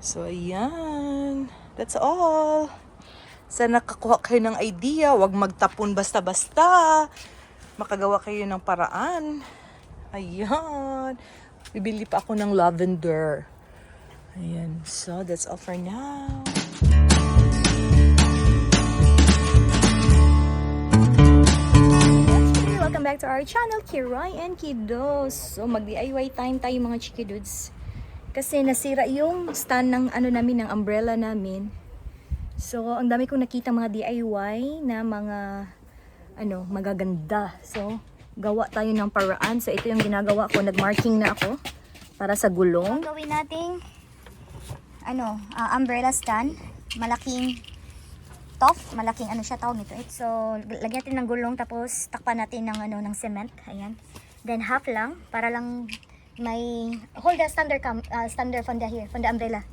So, ayan. That's all. Sana nakakuha kayo ng idea. Huwag magtapon basta-basta. Makagawa kayo ng paraan. Ayan. Bibili pa ako ng lavender. Ayan. So, that's all for now. Welcome back to our channel, Kiray and Kiddos. So, mag-DIY time tayo mga chikidudes. Kasi nasira yung stand ng namin, ng umbrella namin. So, ang dami kong nakita mga DIY na mga magaganda. So, gawa tayo ng paraan. So, ito yung ginagawa ko. Nag-marking na ako para sa gulong. Gawin nating umbrella stand. Malaking malaking siya tawag nito. So, lagyan natin ng gulong tapos takpan natin ng cement. Ayan. Then half lang para lang may hold the standard from the umbrella.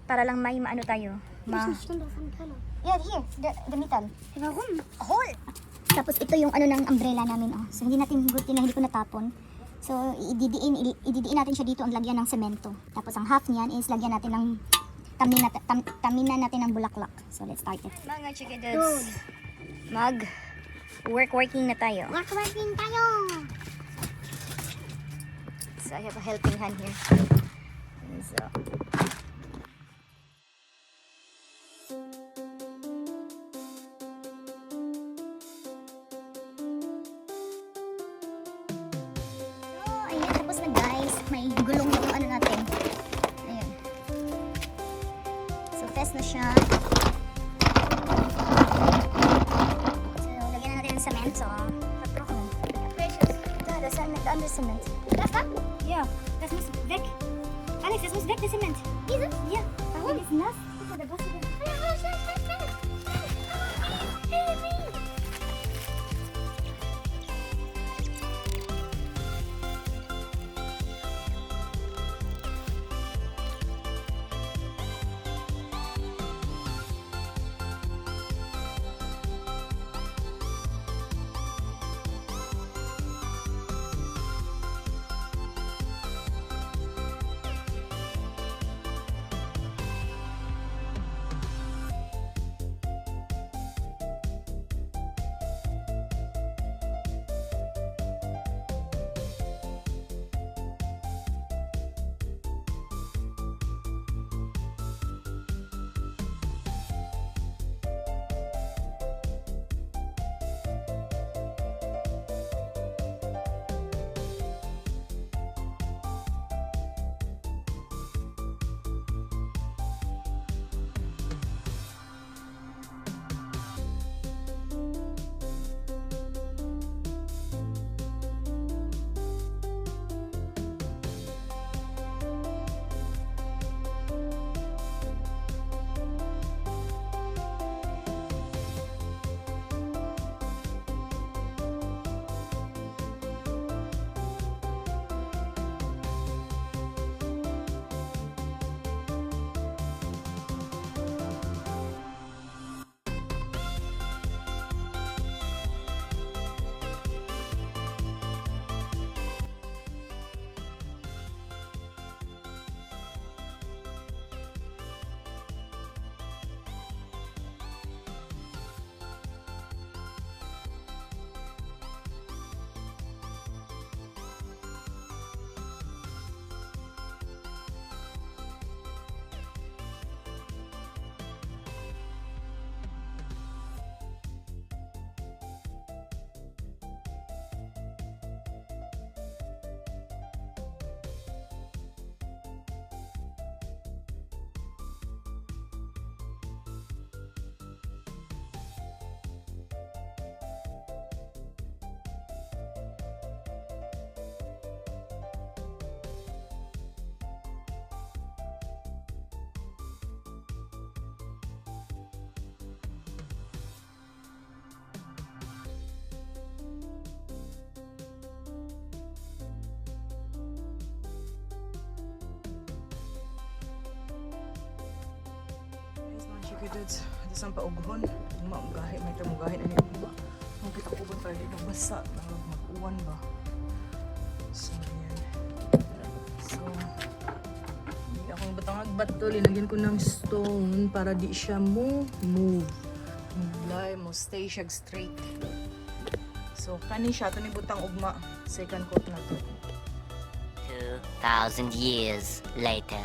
Para lang may maano tayo. Yeah, here, the metal. Hold. Tapos ito yung ng umbrella namin, oh. So hindi natin higutin na hindi ko natapon. So ididiin natin siya dito ang lagyan ng semento. Tapos ang half niyan is lagyan natin ng taminan natin ng bulaklak. So let's start it. Mga chikidudes, working na tayo. Working tayo. So I have a helping hand here. So ayan, tapos na guys. May gulong na yung natin. Ayan. So fest na siya. So lagyan na natin ng cement. So precious. That's the under cement. That's that? Yeah. Das muss weg. Alex, das muss weg, der Cement. Dieses? Ja. Warum? Das ist nass. Guck mal, da brauchst du den. Kids, ito sa pauguhon. Magahe, may tamugahin na niya ba? Ang kita ko ba para dito basa, mag-uwan ba? So, yan. So, hindi akong batangag. bato, linagyan ko ng stone para di siya move. Mulay mo, stay siya straight. So, kani siya, ito ni butang ugma. Second coat na to. 2,000 years later.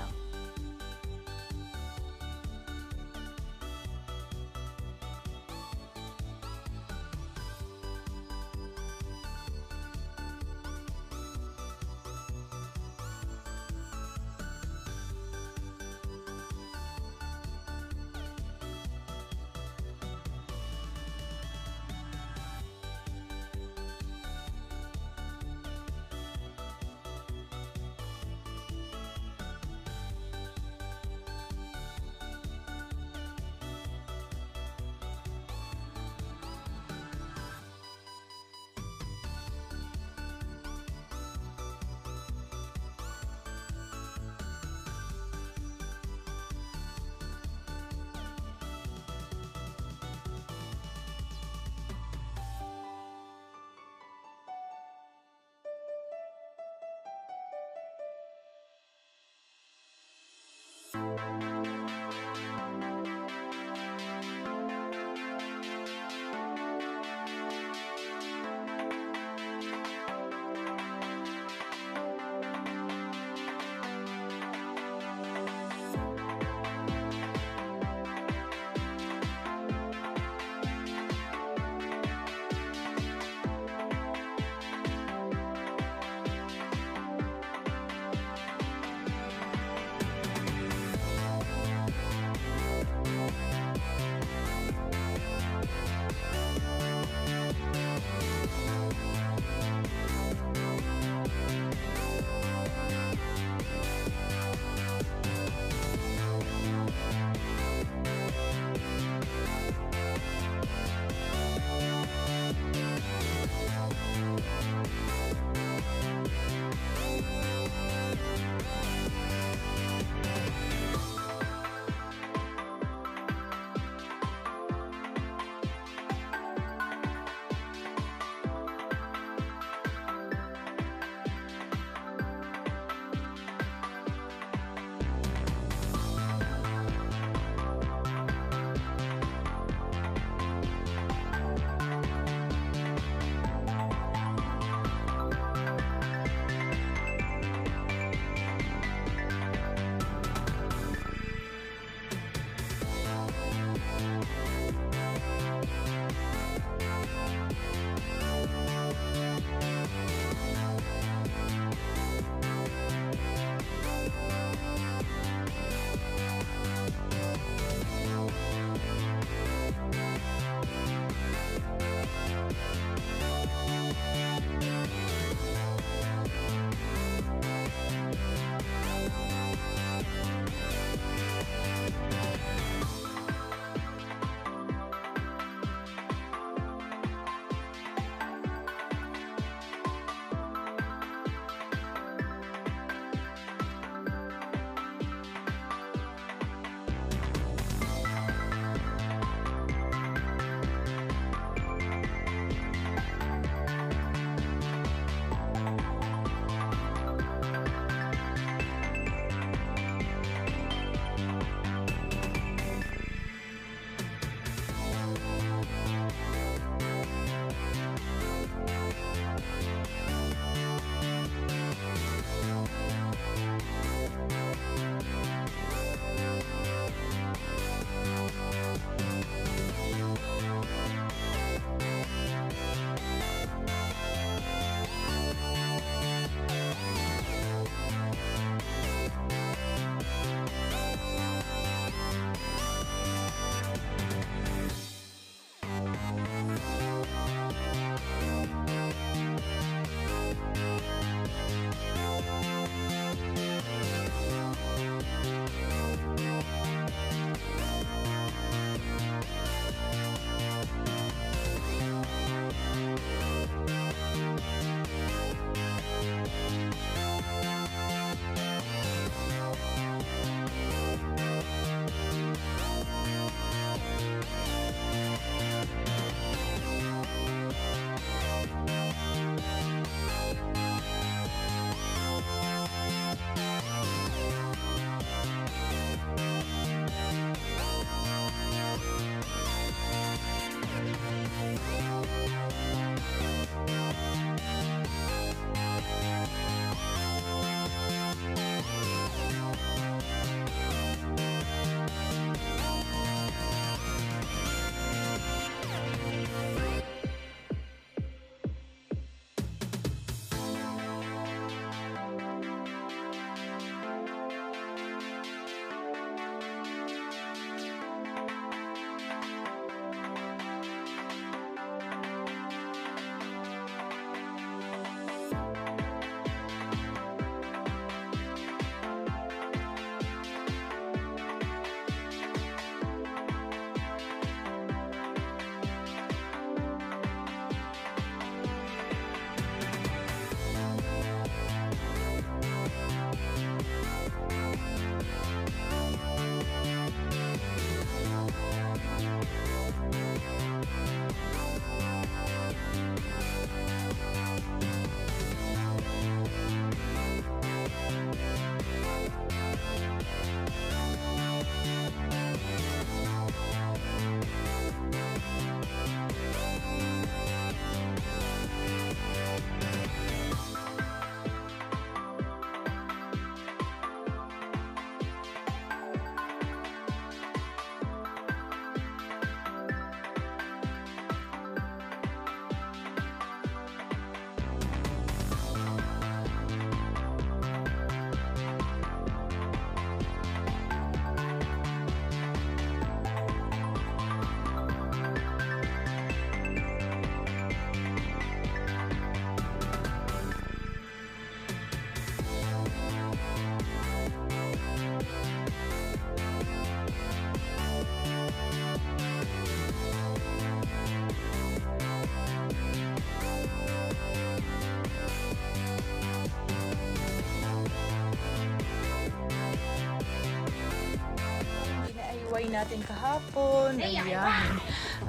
DIY natin kahapon. Ayan.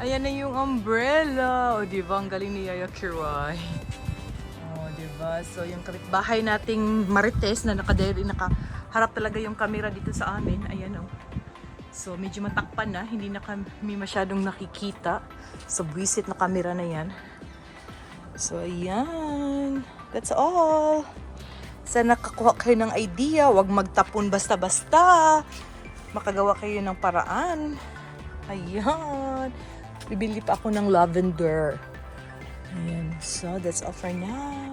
Ayan na yung umbrella. O, diba? Ang galing ni Yaya Kiray. O, diba? So, yung kapitbahay nating Marites na nakaharap talaga yung camera dito sa amin. Ayan, o. So, medyo matakpan na. Hindi na kami masyadong nakikita sa buwisit na camera na yan. So, ayan. That's all. Sana nakakuha kayo ng idea. Huwag magtapon basta-basta. Makagawa kayo ng paraan. Ayan. Bibili pa ako ng lavender. Ayan. So, that's all for now.